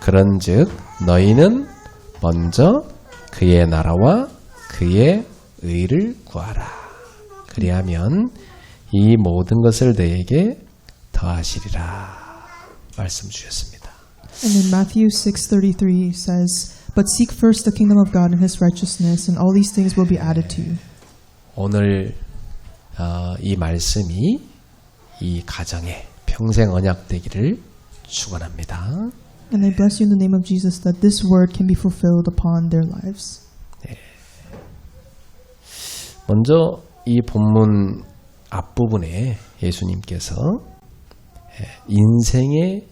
그런즉 너희는 먼저 그의 나라와 그의 의를 구하라. 그리하면 이 모든 것을 너희에게 더하시리라. 말씀 주셨습니다. And in Matthew 6:33 says, But seek first the kingdom of God and His righteousness, and all these things will be added to you. 오늘 이 말씀이 이 가정에 평생 언약 되기를 축원합니다. And I bless you in the name of Jesus that this word can be fulfilled upon their lives. 먼저 이 본문 앞부분에 예수님께서 인생의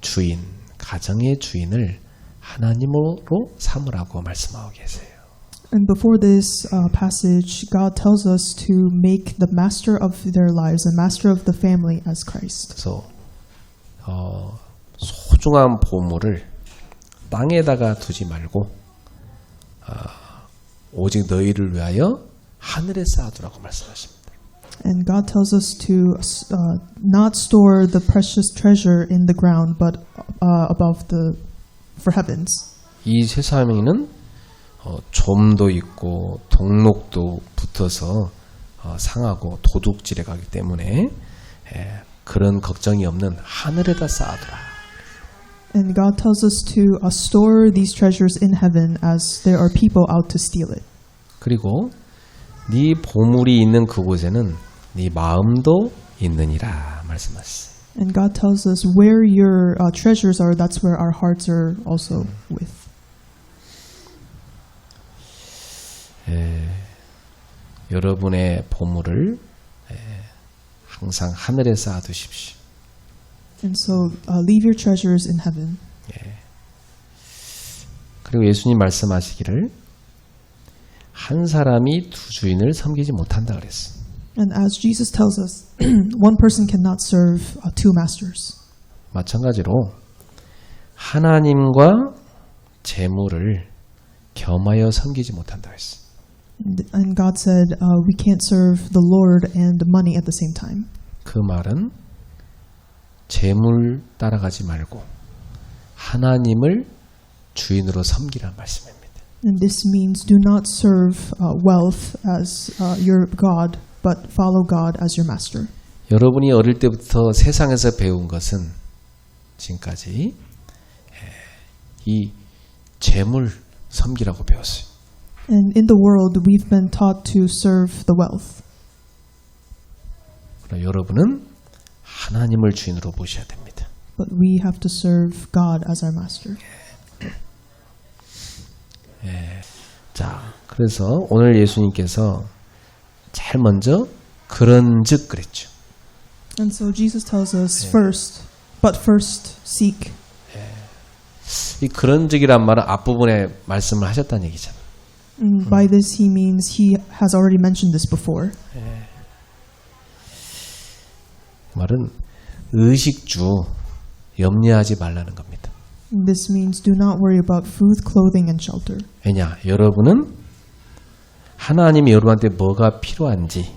주인, 가정의 주인을 하나님으로 삼으라고 말씀하고 계세요. And before this passage, God tells us to make the master of their lives, the master of the family as Christ. 그래서 소중한 보물을 땅에다가 두지 말고 오직 너희를 위하여 하늘에 쌓아두라고 말씀하십니다. And God tells us to not store the precious treasure in the ground, but above for heavens. 이 세상에는 좀도 있고 동록도 붙어서 상하고 도둑질해 가기 때문에 그런 걱정이 없는 하늘에다 쌓아두라. And God tells us to store these treasures in heaven as there are people out to steal it. 그리고 네 보물이 있는 그곳에는 네 마음도 있느니라 말씀하셨어요. And God tells us where your treasures are, that's where our hearts are also with. 여러분의 보물을 항상 하늘에 쌓아두십시오. And so leave your treasures in heaven. 그리고 예수님 말씀하시기를 한 사람이 두 주인을 섬기지 못한다 그랬어요. And as Jesus tells us, one person cannot serve two masters. 마찬가지로 하나님과 재물을 겸하여 섬기지 못한다 했어요. And God said, we can't serve the Lord and money at the same time. 그 말은 재물 따라가지 말고 하나님을 주인으로 섬기란 말씀입니다. And this means do not serve wealth as your God, but follow God as your master. 여러분이 어릴 때부터 세상에서 배운 것은 지금까지 이 재물 섬기라고 배웠어요. And in the world, we've been taught to serve the wealth. 그러나 여러분은 하나님을 주인으로 모셔야 됩니다. But we have to serve God as our master. 자, 그래서 오늘 예수님께서 제일 먼저 그런즉 그랬죠. And so Jesus tells us first, but first seek. 이 그런즉이란 말은 앞부분에 말씀을 하셨다는 얘기잖아요. By this he means he has already mentioned this before. 말은 의식주 염려하지 말라는 겁니다. This means do not worry about food, clothing, and shelter. 왜냐? 여러분은 하나님이 여러분한테 뭐가 필요한지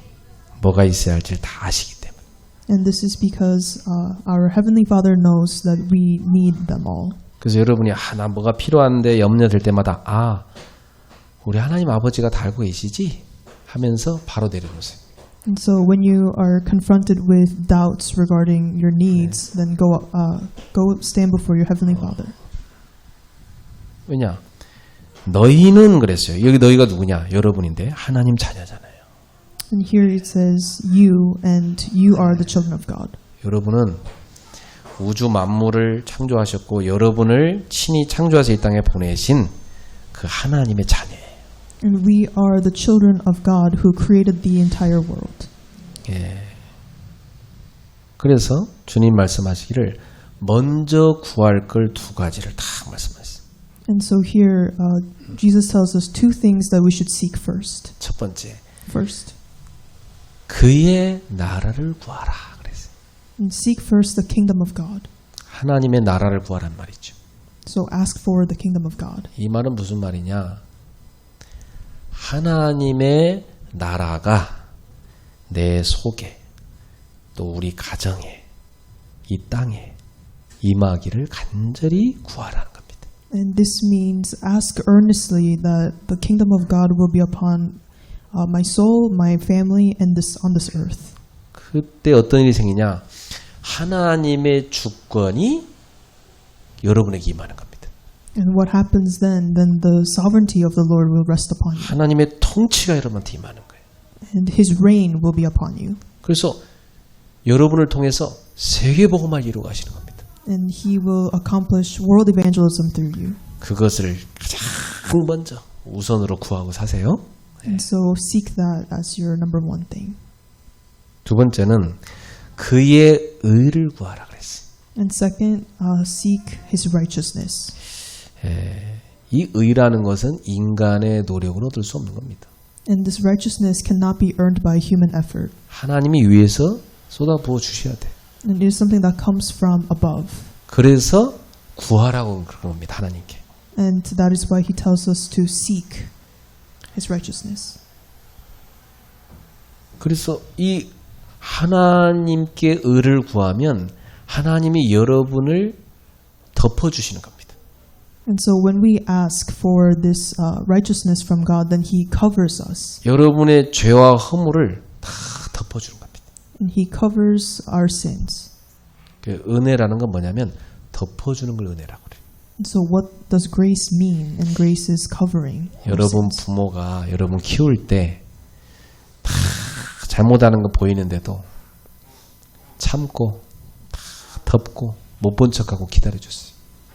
뭐가 있어야 할지 다 아시기 때문에. And this is because our Heavenly Father knows that we need them all. 그래서 여러분이 나 뭐가 필요한데 염려될 때마다 우리 하나님 아버지가 다 알고 계시지? 하면서 바로 내려놓으세요. And so when you are confronted with doubts regarding your needs, then go stand before your Heavenly Father. 왜냐? 너희는 그랬어요. 여기 너희가 누구냐? 여러분인데 하나님 자녀잖아요. And here it says you, and you are the children of God. 여러분은 우주 만물을 창조하셨고 여러분을 친히 창조하셔서 이 땅에 보내신 그 하나님의 자녀예요. And we are the children of God who created the entire world. 그래서 주님 말씀하시기를 먼저 구할 걸 두 가지를 딱 말씀하셨어요. And so here Jesus tells us two things that we should seek first. 첫 번째, First, 그의 나라를 구하라 그랬어요. and seek first the kingdom of God. 하나님의 나라를 구하란 말이죠. So ask for the kingdom of God. 이 말은 무슨 말이냐? 하나님의 나라가 내 속에 또 우리 가정에 이 땅에 임하기를 간절히 구하라는 겁니다. And this means ask earnestly that the kingdom of God will be upon my soul, my family, and on this earth. 그때 어떤 일이 생기냐? 하나님의 주권이 여러분에게 임하는 겁니다. And what happens then the sovereignty of the Lord will rest upon you. 하나님의 통치가 여러분한테 임하는 거예요. And His reign will be upon you. 그래서 여러분을 통해서 세계 복음을 이루어 가시는 겁니다. And He will accomplish world evangelism through you. 그것을 가장 먼저 우선으로 구하고 사세요. And so seek that as your number one thing. 두 번째는 그의 의를 구하라 그랬어요. And second, seek His righteousness. 이 의라는 것은 인간의 노력으로 얻을 수 없는 겁니다. And this righteousness cannot be earned by human effort. 하나님이 위에서 쏟아부어 주셔야 돼. And it is something that comes from above. 그래서 구하라고 그런 겁니다. 하나님께. And that is why He tells us to seek His righteousness. 그래서 이 하나님께 의를 구하면 하나님이 여러분을 덮어주시는 겁니다. And so when we ask for this righteousness from God, then He covers us. 여러분의 죄와 허물을 다 덮어주는 겁니다. And He covers our sins. 그 은혜라는 건 뭐냐면 덮어주는 걸 은혜라고 그래요. And so what does grace mean? And grace is covering our 여러분 sins. 부모가 여러분 키울 때 다 잘못하는 거 보이는데도 참고 다 덮고 못 본 척하고 기다려줬어요.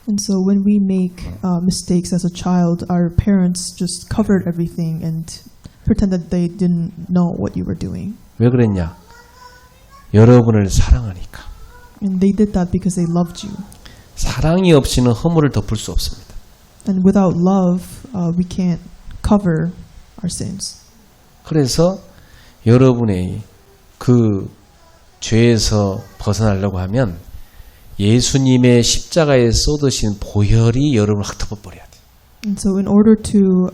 And so when we make mistakes as a child, our parents just covered everything and pretended they didn't know what you were doing. 왜 그랬냐? 여러분을 사랑하니까. And they did that because they loved you. 사랑이 없이는 허물을 덮을 수 없습니다. And without love, we can't cover our sins. 그래서 여러분의 그 죄에서 벗어나려고 하면 예수님의 십자가에 쏟으신 보혈이 여러분을 확 덮어버려야 돼요. And so in order to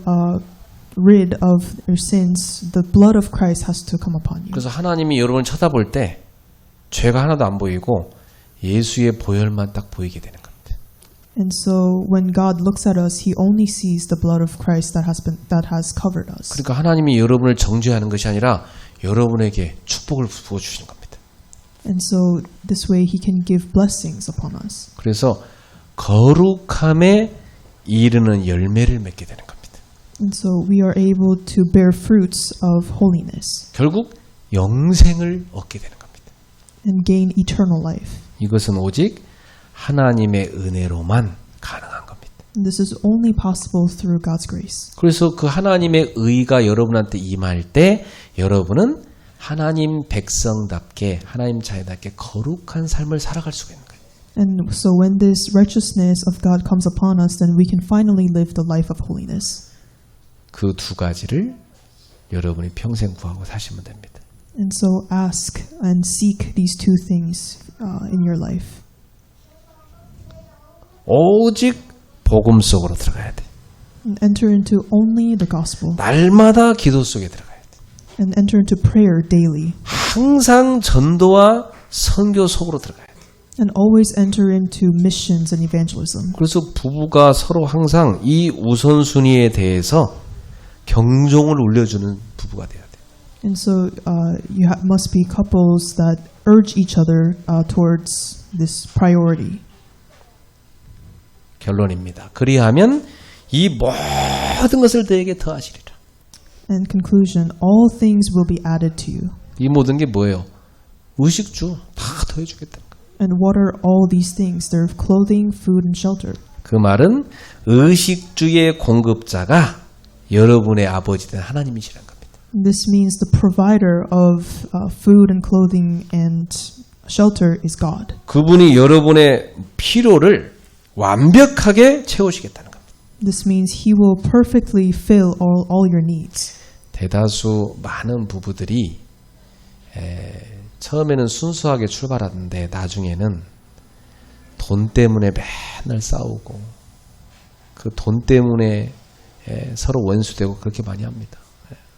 rid of your sins, the blood of Christ has to come upon you. 그래서 하나님이 여러분을 쳐다볼 때 죄가 하나도 안 보이고 예수의 보혈만 딱 보이게 되는 겁니다. And so when God looks at us, He only sees the blood of Christ that has covered us. 그러니까 하나님이 여러분을 정죄하는 것이 아니라 여러분에게 축복을 부어 주시는 겁니다. And so this way He can give blessings upon us. 그래서 거룩함에 이르는 열매를 맺게 되는 겁니다. And so we are able to bear fruits of holiness 결국 영생을 얻게 되는 겁니다. and gain eternal life. 이것은 오직 하나님의 은혜로만 가능한 겁니다. And this is only possible through God's grace. 그래서 그 하나님의 의가 여러분한테 임할 때 여러분은 하나님 백성답게 하나님 자녀답게 거룩한 삶을 살아갈 수가 있는 거예요. And so when this righteousness of God comes upon us, then we can finally live the life of holiness. 그 두 가지를 여러분이 평생 구하고 사시면 됩니다. And so ask and seek these two things in your life. 오직 복음 속으로 들어가야 돼. And enter into only the gospel. 날마다 기도 속에 들어가야 돼. And enter into prayer daily. 항상 전도와 선교 속으로 들어가야 돼. And always enter into missions and evangelism. 그래서 부부가 서로 항상 이 우선순위에 대해서 경종을 울려주는 부부가 돼야 돼. And so you must be couples that urge each other towards this priority. 결론입니다. 그리하면 이 모든 것을 너에게 더하시리라. And conclusion, all things will be added to you. 이 모든 게 뭐예요? 의식주 다 더해주겠다는 거예요. And what are all these things? They're clothing, food, and shelter. 그 말은 의식주의 공급자가 여러분의 아버지된 하나님이시라는 겁니다. This means the provider of food and clothing and shelter is God. 그분이 여러분의 필요를 완벽하게 채우시겠다는 겁니다. This means He will perfectly fill all your needs. 대다수 많은 부부들이 처음에는 순수하게 출발하는데 나중에는 돈 때문에 맨날 싸우고 그 돈 때문에 서로 원수되고 그렇게 많이 합니다.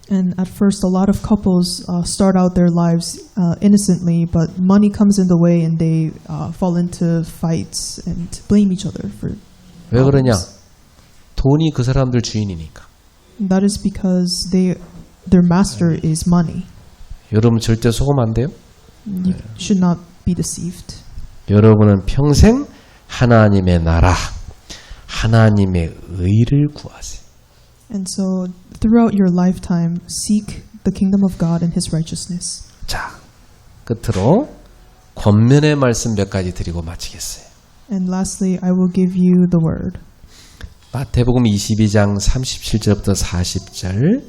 And at first, a lot of couples start out their lives innocently, but money comes in the way and they fall into fights and blame each other for 왜 그러냐? problems. 돈이 그 사람들 주인이니까. And that is because their master is money. 여러분 절대 속으면 안 돼요. You should not be deceived. 여러분은 평생 하나님의 나라, 하나님의 의를 구하세요. And so, throughout your lifetime, seek the kingdom of God and His righteousness. 자, 끝으로 권면의 말씀 몇 가지 드리고 마치겠어요. And lastly, I will give you the word. 마태복음 22장 37절부터 40절,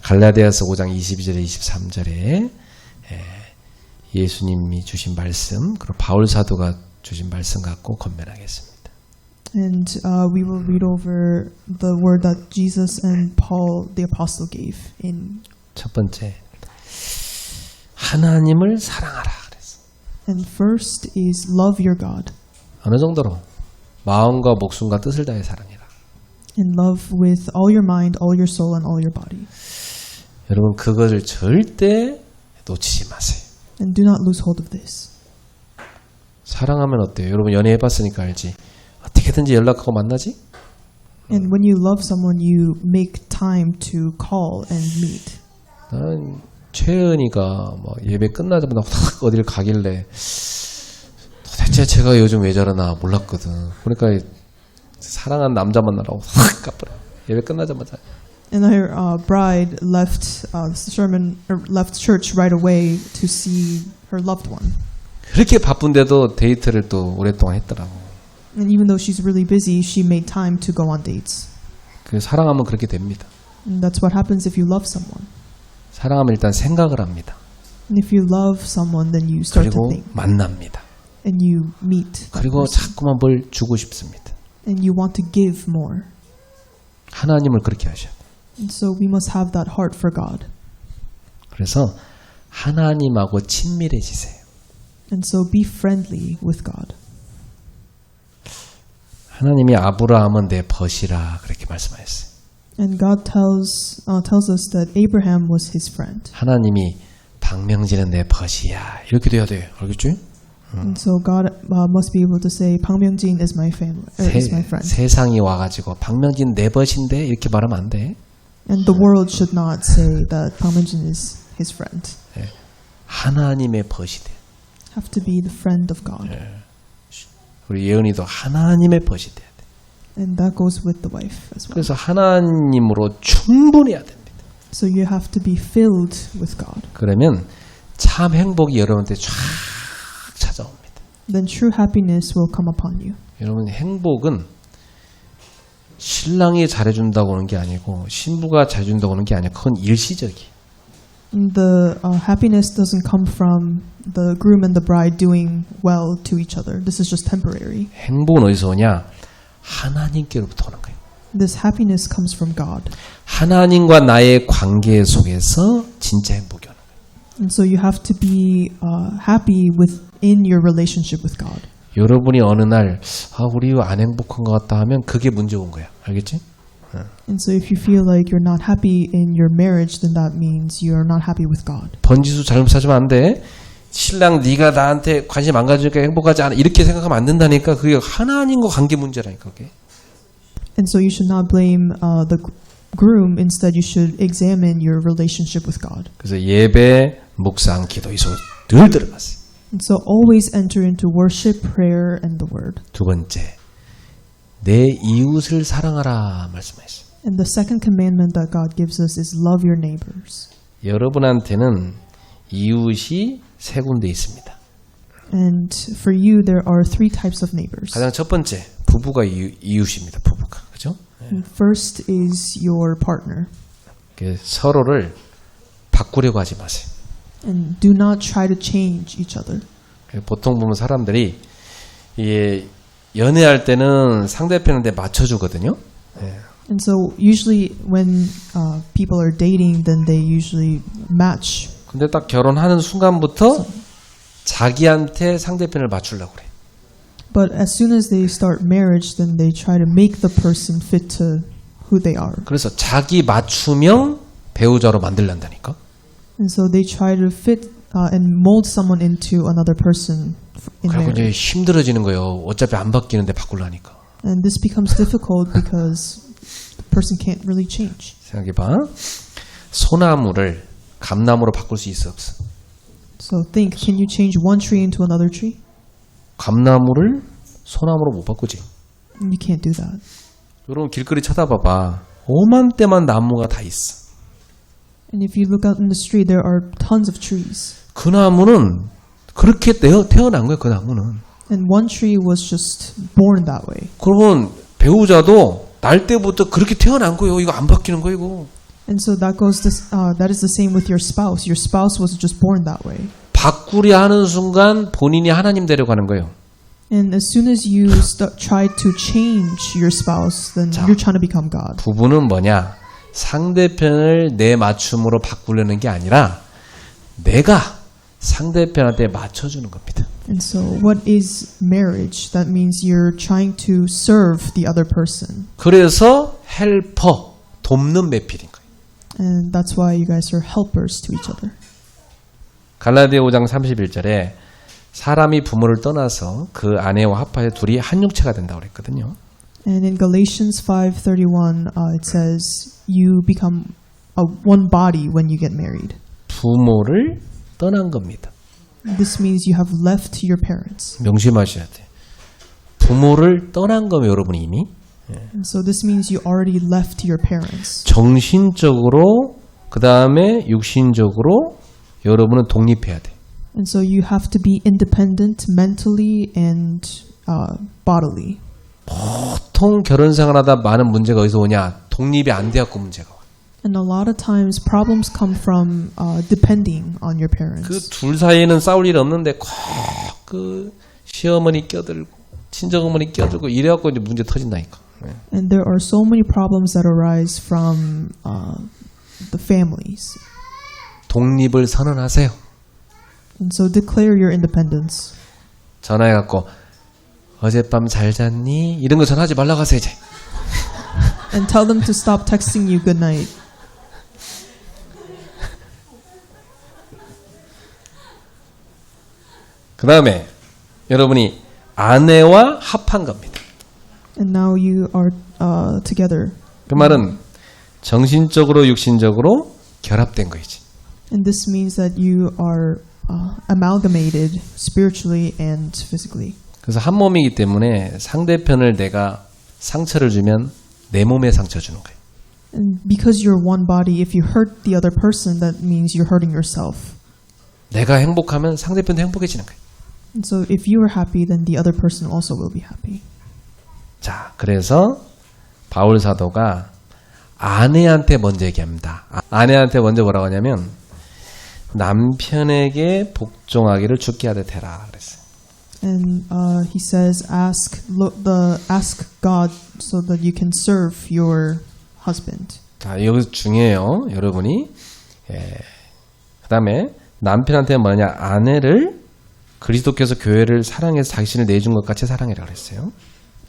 갈라디아서 5장 22절에 23절에 예수님이 주신 말씀, 그리고 바울 사도가 주신 말씀 갖고 권면하겠습니다. And we will read over the word that Jesus and Paul the apostle gave in. 첫 번째, 하나님을 사랑하라 그랬어. And first is love your God. 어느 정도로? 마음과 목숨과 뜻을 다해 사랑해라. And love with all your mind, all your soul, and all your body. 여러분 그것을 절대 놓치지 마세요. And do not lose hold of this. 사랑하면 어때요? 여러분 연애해봤으니까 알지. 어떻게든지 연락하고 만나지? And when you love someone, you make time to call and meet. 나는 최은이가 뭐 예배 끝나자마자 확 어딜 가길래 도대체 제가 요즘 왜 저러나 몰랐거든. 그러니까 사랑하는 남자 만나라고 확 가버려. 예배 끝나자마자. And her bride left left church right away to see her loved one. 그렇게 바쁜데도 데이트를 또 오랫동안 했더라고. And even though she's really busy, she made time to go on dates. 그 사랑하면 그렇게 됩니다. And that's what happens if you love someone. 사랑하면 일단 생각을 합니다. And if you love someone, then you start to 그리고 think. 만납니다. And you meet that 그리고 person. 자꾸만 뭘 주고 싶습니다. And you want to give more. 하나님을 그렇게 하셔야 돼요. And so we must have that heart for God. 그래서 하나님하고 친밀해지세요. And so be friendly with God. 하나님이 아브라함은 내 벗이라 그렇게 말씀하셨어요. And God tells us that Abraham was his friend. 하나님이 박명진은 내 벗이야 이렇게 돼야 돼요. 알겠죠? And so God must be able to say, 박명진 is my family, is my friend. 세상이 와가지고 박명진 내 벗인데 이렇게 말하면 안 돼. And the world should not say that 박명진 is his friend. 하나님의 벗이 돼. Have to be the friend of God. 우리 예은이도 하나님의 벗이 돼야 돼. And that goes with the wife as well. 그래서 하나님으로 충분해야 됩니다. So you have to be filled with God. 그러면 참 행복이 여러분한테 쫙 찾아옵니다. Then true happiness will come upon you. 여러분 행복은 신랑이 잘해준다고 하는 게 아니고 신부가 잘해준다고 하는 게 아니고 그건 일시적이에요. The happiness doesn't come from the groom and the bride doing well to each other. This is just temporary. 행복은 어디서 오냐? 하나님께로부터 오는 거예요. This happiness comes from God. 하나님과 나의 관계 속에서 진짜 행복이 오는 거예요. And so you have to be happy within your relationship with God. 여러분이 어느 날 우리 안 행복한 것 같다 하면 그게 문제 온 거야. 알겠지? And so if you feel like you're not happy in your marriage, then that means you're not happy with God. 번지수 잘못 사주면 안 돼. 신랑 네가 나한테 관심 안 가지니까 행복하지 않아. 이렇게 생각하면 안 된다니까. 그게 하나님과 관계 문제라니까. 그게. And so you should not blame the groom. Instead, you should examine your relationship with God. 그래서 예배, 묵상, 기도 이 속에 늘 들어갔어요. And so always enter into worship, prayer, and the word. 두 번째, 내 이웃을 사랑하라 말씀하셨어요. And the second commandment that God gives us is love your neighbors. 여러분한테는 이웃이 세 군데 있습니다. And for you, there are three types of neighbors. 가장 첫 번째, 부부가 이웃입니다. 부부가. 그죠? And first is your partner. 서로를 바꾸려고 하지 마세요. And do not try to change each other. 보통 보면 사람들이 연애할 때는 상대편한테 맞춰주거든요. And so usually when people are dating, then they usually match. 근데 딱 결혼하는 순간부터 자기한테 상대편을 맞추려고 그래. But as soon as they start marriage, then they try to make the person fit to who they are. 그래서 자기 맞춤형 배우자로 만들란다니까. And so they try to fit and mold someone into another person in 그리고 이제 marriage. 힘들어지는 거예요. 어차피 안 바뀌는데 바꾸려니까. And this becomes difficult because the person can't really change. 생각해봐. 소나무를 감나무로 바꿀 수 있어 없어? So think, can you change one tree into another tree? 감나무를 소나무로 못 바꾸지. You can't do that. 여러분 길거리 쳐다봐봐. 오만때만 나무가 다 있어. And if you look out in the street, there are tons of trees. 그 나무는 그렇게 태어난 거예요. 그 나무는. And one tree was just born that way. 그러면 배우자도 날 때부터 그렇게 태어난 거예요. 이거 안 바뀌는 거예요. 이거. And so that is the same with your spouse. Your spouse was just born that way. 바꾸려 하는 순간 본인이 하나님 되려고 하는 거예요. And as soon as you try to change your spouse, then 자, you're trying to become God. 부부는 뭐냐? 상대편을 내 맞춤으로 바꾸려는 게 아니라 내가 상대편한테 맞춰주는 겁니다. And so what is marriage? That means you're trying to serve the other person. 그래서 헬퍼, 돕는 매필인 거예요. And that's why you guys are helpers to each other. 갈라디아 5장 31절에 사람이 부모를 떠나서 그 아내와 합하여 둘이 한 육체가 된다고 그랬거든요. And in Galatians 5:31, it says you become one body when you get married. 부모를 떠난 겁니다. This means you have left your parents. 명심하셔야 돼요. 부모를 떠난 거면 여러분이 이미 And so this means you already left your parents. 정신적으로 그 다음에 육신적으로 여러분은 독립해야 돼. And so you have to be independent mentally and bodily. 보통 결혼 생활하다 많은 문제가 어디서 오냐? 독립이 안 돼갖고 문제가 와. And a lot of times problems come from depending on your parents. 그 둘 사이에는 싸울 일 없는데 꼭 그 시어머니 껴들고 친정어머니 껴들고 이래갖고 이제 문제 터진다니까. 네. And there are so many problems that arise from the families. 독립을 선언하세요. And so declare your independence. 전화해갖고 어젯밤 잘 잤니? 이런 거 전화하지 말라고 하세요 이제. And tell them to stop texting you good night. 그 다음에 여러분이 아내와 합한 겁니다. And now you are together. 그 말은 정신적으로 육신적으로 결합된 거이지. And this means that you are amalgamated spiritually and physically. 그래서 한 몸이기 때문에 상대편을 내가 상처를 주면 내 몸에 상처 주는 거예요. And because you're one body, if you hurt the other person, that means you're hurting yourself. 내가 행복하면 상대편도 행복해지는 거예요. And so if you are happy, then the other person also will be happy. 자, 그래서 바울 사도가 아내한테 먼저 얘기합니다. 아내한테 먼저 뭐라고 하냐면 남편에게 복종하기를 주께 하되 되라 그랬어요. And he says, ask God so that you can serve your husband. 자, 여기서 중요해요, 여러분이. 그 다음에 남편한테 뭐냐, 아내를 그리스도께서 교회를 사랑해서 자신을 내준 것 같이 사랑해라 그랬어요.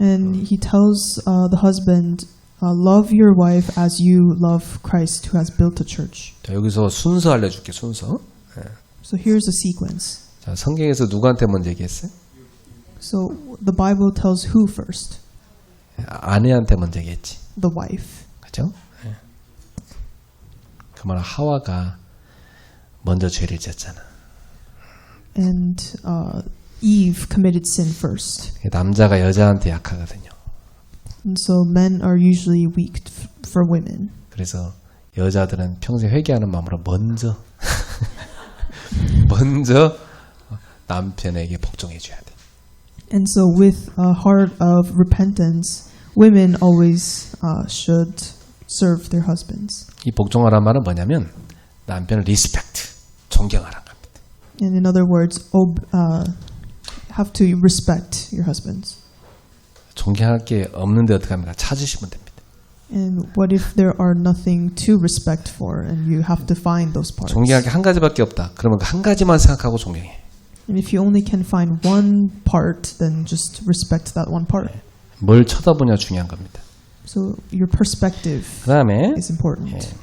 And he tells the husband, love your wife as you love Christ who has built a church. 자, 여기서 순서 알려줄게, 순서. So here's a sequence. 자, 성경에서 누구한테 먼저 얘기했어요? So the Bible tells who first? 아내한테 먼저 얘기했지. The wife. 그죠? 그 말 하와가 먼저 죄를 지었잖아. And Eve committed sin first. 남자가 여자한테 약하거든요. And so men are usually weak for women. 그래서 여자들은 평생 회개하는 마음으로 먼저 남편에게 복종해줘야 돼. And so with a heart of repentance, women always should serve their husbands. 이 복종하라는 말은 뭐냐면 남편을 리스펙트, 존경하라는 겁니다. And in other words, have to respect your husbands. 존경할 게 없는데 어떻게 합니까? 찾으시면 됩니다. And what if there are nothing to respect for and you have to find those parts? 존경할 게 한 가지밖에 없다. 그러면 그 한 가지만 생각하고 존경해. And if you only can find one part, then just respect that one part. 뭘 쳐다보냐 중요한 겁니다. So your perspective 그 다음에 is important.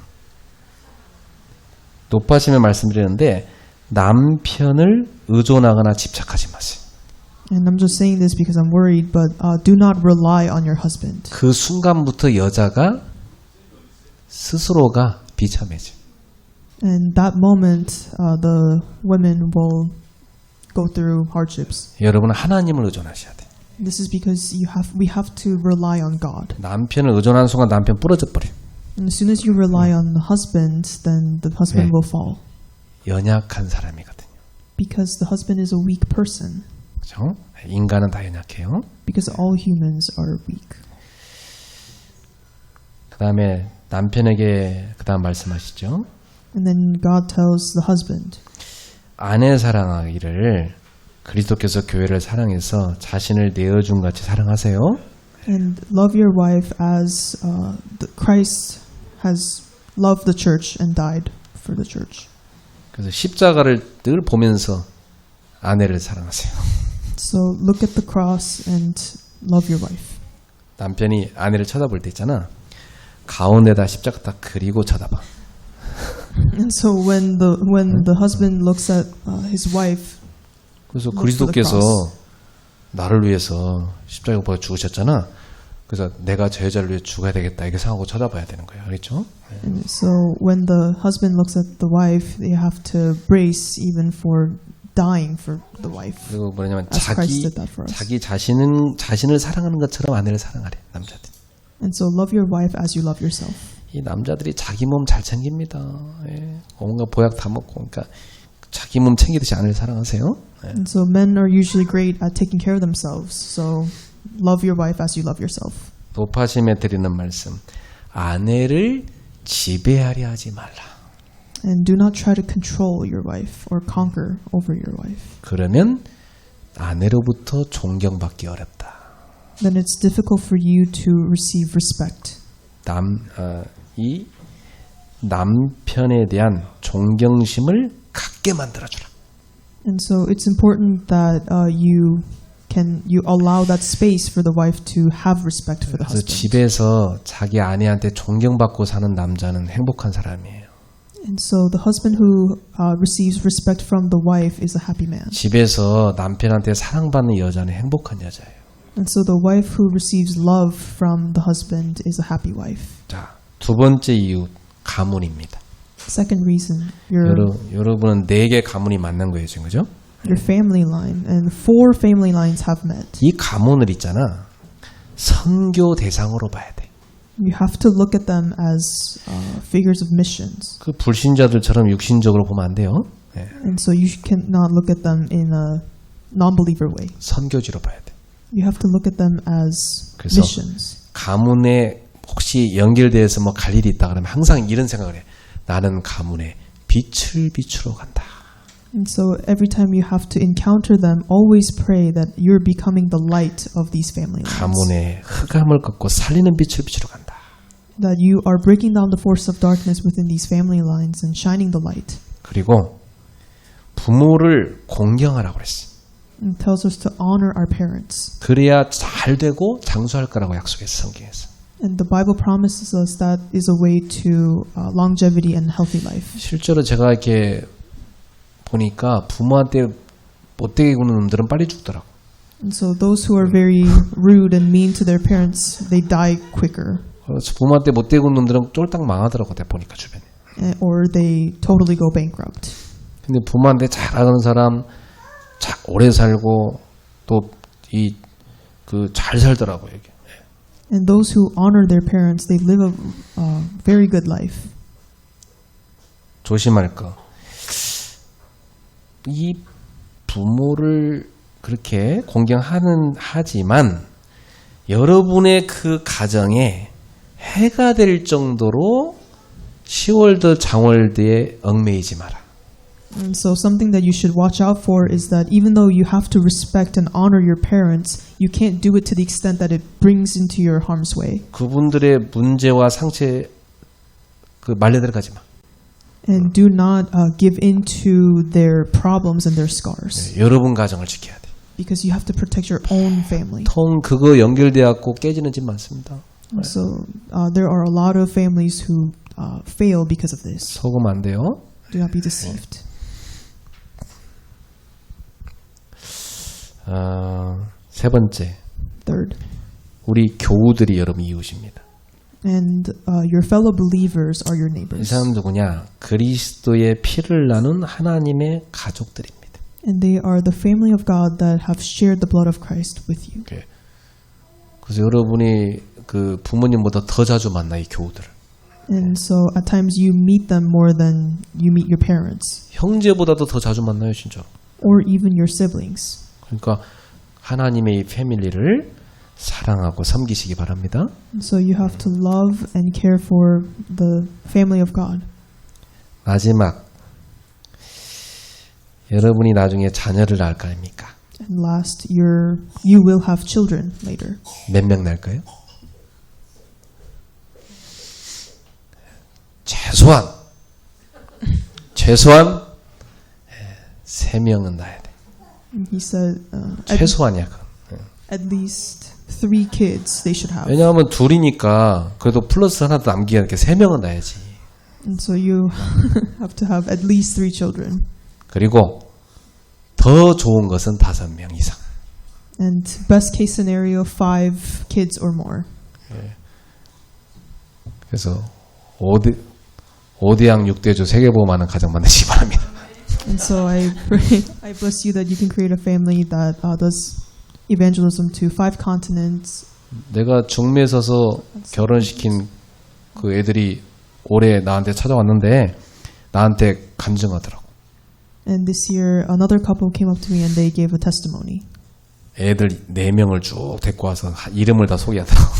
높아심을 말씀드리는데 남편을 의존하거나 집착하지 마세요. And I'm just saying this because I'm worried, but do not rely on your husband. 그 순간부터 여자가 스스로가 비참해져. And that moment, the women will go through hardships. 여러분은 하나님을 의존하셔야 돼. This is because we have to rely on God. 남편을 의존하는 순간 남편 부러져 버려. And as soon as you rely on the husband, then the husband 네. will fall. 연약한 사람이거든요. Because the husband is a weak person. 그렇죠? 인간은 다 연약해요. Because all humans are weak. 그 다음에 남편에게 그 다음 말씀하시죠. And then God tells the husband, 아내 사랑하기를 그리스도께서 교회를 사랑해서 자신을 내어준 같이 사랑하세요. and love your wife as Christ has loved the church and died for the church. 그래서 십자가를 늘 보면서 아내를 사랑하세요. So look at the cross and love your wife. 남편이 아내를 쳐다볼 때 있잖아. 가운데다 십자가 딱 그리고 쳐다봐. And so when the husband looks at his wife, 그래서 Look for the 그리스도께서 cross. 나를 위해서 십자가에 못 박아 죽으셨잖아. 그래서 내가 저 여자를 위해 죽어야 되겠다 이렇게 생각하고 쳐다봐야 되는 거예요. 알겠죠? and so when the husband looks at the wife, they have to brace even for dying for the wife. 그리고 뭐냐면 As Christ did that for us. 자기 자신을 사랑하는 것처럼 아내를 사랑하래 남자들. And so love your wife as you love yourself. 이 남자들이 자기 몸 잘 챙깁니다. 예. 온갖 보약 다 먹고, 그러니까 자기 몸 챙기듯이 아내를 사랑하세요. 예. And so men are usually great at taking care of themselves. So love your wife as you love yourself. 높아심에 드리는 말씀, 아내를 지배하려 하지 말라. And do not try to control your wife or conquer over your wife. 그러면 아내로부터 존경받기 어렵다. Then it's difficult for you to receive respect. 이 남편에 대한 존경심을 갖게 만들어주라. And so it's important that you allow that space for the wife to have respect for the 그래서 husband. 집에서 자기 아내한테 존경받고 사는 남자는 행복한 사람이에요. And so the husband who receives respect from the wife is a happy man. 집에서 남편한테 사랑받는 여자는 행복한 여자예요. And so the wife who receives love from the husband is a happy wife. 자, 두 번째 이유, 가문입니다. Second reason, 여러분은 4개 가문이 만난 거예요, 지금 그죠? your family line, and 4 family lines have met. 이 가문을 있잖아, 선교 대상으로 봐야 돼. You have to look at them as figures of missions. 그 불신자들처럼 육신적으로 보면 안 돼요. 네. And so you cannot look at them in a non-believer way. 선교지로 봐야 돼. You have to look at them as 그래서 missions. 가문에 혹시 연결돼서 뭐 갈 일이 있다 그러면 항상 이런 생각을 해. 나는 가문에 빛을 비추러 간다. And so every time you have to encounter them, always pray that you're becoming the light of these family lines. 가문에 흑암을 꺾고 살리는 빛을 비추러 간다. That you are breaking down the force of darkness within these family lines and shining the light. 그리고 부모를 공경하라고 그랬어. It tells us to honor our parents. 그래야 잘 되고 장수할 거라고 약속했어, 성경에서. And the Bible promises us that is a way to longevity and healthy life. 실제로 제가 이렇게 보니까 부모한테 못되게 구는 놈들은 빨리 죽더라고. And so those who are very rude and mean to their parents, they die quicker. 그래서 부모한테 못되게 구는 놈들은 쫄딱 망하더라고, 내가 보니까 주변에. Or they totally go bankrupt. 근데 부모한테 잘하는 사람 오래 살고 또 잘 살더라고요, 이게. And those who honor their parents, they live a very good life. 조심할 거. 이 부모를 그렇게 하지만 여러분의 그 가정에 해가 될 정도로 시월드 장월드에 얽매이지 마라. And so something that you should watch out for is that even though you have to respect and honor your parents, you can't do it to the extent that it brings into your harm's way. 그분들의 문제와 상처에 말려 들어가지 마. And do not give into their problems and their scars. 여러분 가정을 지켜야 돼. Because you have to protect your own family. 그거 연결돼갖고 깨지는 집 많습니다. So there are a lot of families who fail because of this. 속으면 안 돼요. Do not be deceived. 세 번째, Third, 우리 교우들이 여러분 이웃입니다. and your fellow believers are your 이 neighbors. 사람 누구냐? 그리스도의 피를 나눈 하나님의 가족들입니다. And they are the family of God that have shared the blood of Christ with you. 그래서 여러분이 그 부모님보다 더 자주 만나 이 교우들을. And so at times you meet them more than you meet your parents 형제보다도 더 자주 만나요, 진짜. or even your siblings. 그러니까 하나님의 이 패밀리를 사랑하고 섬기시기 바랍니다. And so you have to love and care for the family of God. 마지막, 여러분이 나중에 자녀를 낳을 거 아닙니까? And last, you will have children later. 몇 명 낳을까요? 최소한 3명은 낳아야 돼. And he said 최소한이야. at least 3 kids they should have. 왜냐하면 둘이니까 그래도 플러스 하나 더 남기게 이렇게 3명은 낳아야지. And so you have to have at least 3 children. 그리고 더 좋은 것은 5명 이상. And best case scenario, 5 kids or more. 그래서 5대양 6대주 세계보험하는 가정 만드시기 바랍니다. And so I pray, I bless you that you can create a family that does evangelism to 5 continents. 내가 중매에 서서 결혼시킨 그 애들이 올해 나한테 찾아왔는데 나한테 간증하더라고. And this year, another couple came up to me and they gave a testimony. 애들 4명을 쭉 데리고 와서 이름을 다 소개하더라고.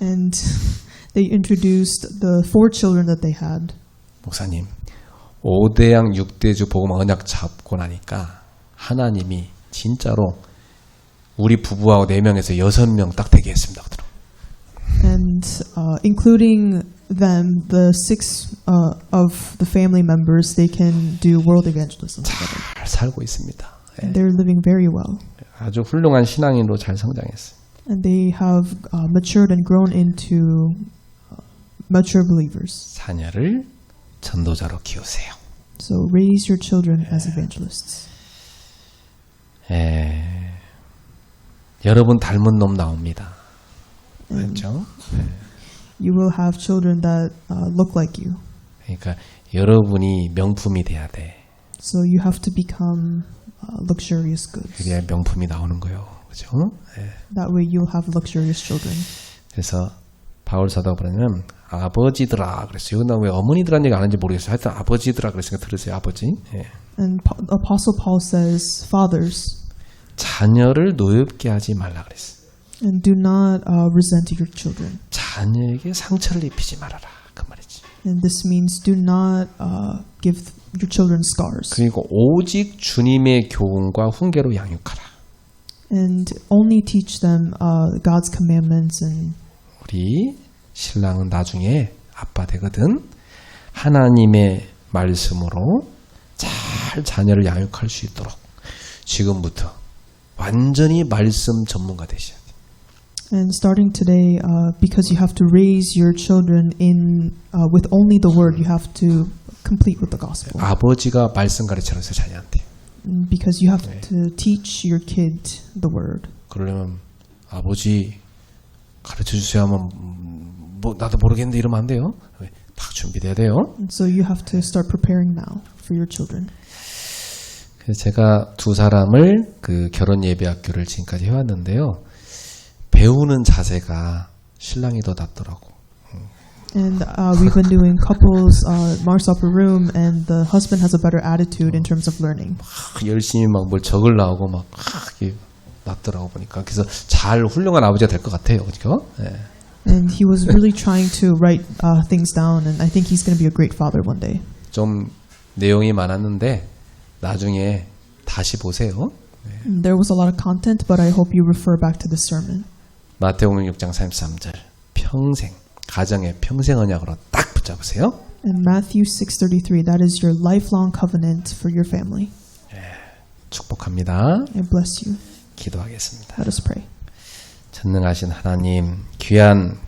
And they introduced the 4 children that they had. 목사님, 5대양 6대주 복음 언약 잡고 나니까 하나님이 진짜로 우리 부부하고 4명에서 6명 딱 되게 했습니다. And including them, the 6 of the family members, they can do world evangelism together. 잘 살고 있습니다. And they're living very well. 아주 훌륭한 신앙인으로 잘 성장했어요. And they have matured and grown into mature believers. 자녀를 전도자로 키우세요. So raise your children as evangelists. 여러분 닮은 놈 나옵니다. 그렇죠? You will have children that look like you. 그러니까 여러분이 명품이 돼야 돼. So you have to become luxurious goods. 그래야 명품이 나오는 거예요. 그렇죠? That way you'll have luxurious children. 그래서 바울 사도가 그러면 아버지들아 그랬어요. 이건 왜 어머니들한 얘기 안 하는지 모르겠어요. 하여튼 아버지들아 그랬으니까 들으세요. 아버지. And Apostle Paul says, fathers, 자녀를 노엽게 하지 말라 그랬어요. and do not resent your children. 자녀에게 상처를 입히지 말아라. 그 말이지. And this means do not give your children scars. 그리고 오직 주님의 교훈과 훈계로 양육하라. And only teach them God's commandments. And 우리 신랑은 나중에 아빠 되거든. 하나님의 말씀으로 잘 자녀를 양육할 수 있도록 지금부터 완전히 말씀 전문가 되셔야 돼요. And starting today, because you have to raise your children in with only the word, you have to complete with the gospel. 아버지가 말씀 가르치라서 자녀한테. Because you have to teach your kid the word. 그러려면 아버지 가르쳐 주세요 하면 뭐 나도 모르겠는데 이러면 안 돼요. 다 준비돼야 돼요. And so you have to start preparing now for your children. 그래서 제가 2 사람을 그 결혼 예배 학교를 지금까지 해왔는데요. 배우는 자세가 신랑이 더 낫더라고. And we've been doing couples Mars Upper Room, and the husband has a better attitude in terms of learning. 열심히 막 뭘 적을 나오고 막 이게 낫더라고 보니까. 그래서 잘 훌륭한 아버지가 될 것 같아요. 그렇죠? 네. And he was really trying to write things down, and I think he's going to be a great father one day. 좀 내용이 많았는데 나중에 다시 보세요. There was a lot of content, but I hope you refer back to this sermon. 마태복음 6장 33절 평생 가정의 평생 언약으로 딱 붙잡으세요. And Matthew 6:33, that is your lifelong covenant for your family. 축복합니다. I bless you. 기도하겠습니다. Let us pray. 전능하신 하나님, 귀한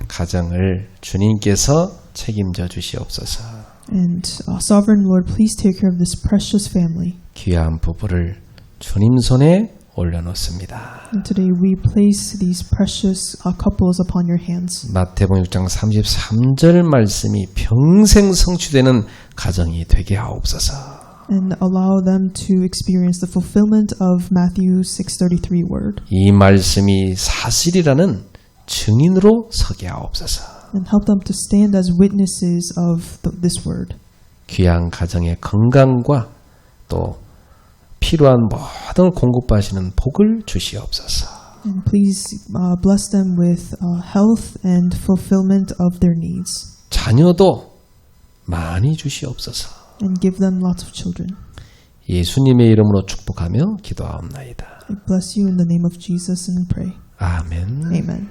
가정을 주님께서 책임져 주시옵소서. And Sovereign Lord, please take care of this precious family. 귀한 부부를 주님 손에 올려놓습니다. And today we place these precious couples upon your hands. 마태복음 6장 33절 말씀이 평생 성취되는 가정이 되게 하옵소서. And allow them to experience the fulfillment of Matthew 6:33 word. 이 말씀이 사실이라는 증인으로 서게 하옵소서. And help them to stand as witnesses of this word. 귀한 가정의 건강과 또 필요한 모든 걸 공급하시는 복을 주시옵소서. And please bless them with health and fulfillment of their needs. 자녀도 많이 주시옵소서. And give them lots of children. 예수님의 이름으로 축복하며 기도하옵나이다. I bless you in the name of Jesus and pray. 아멘. Amen.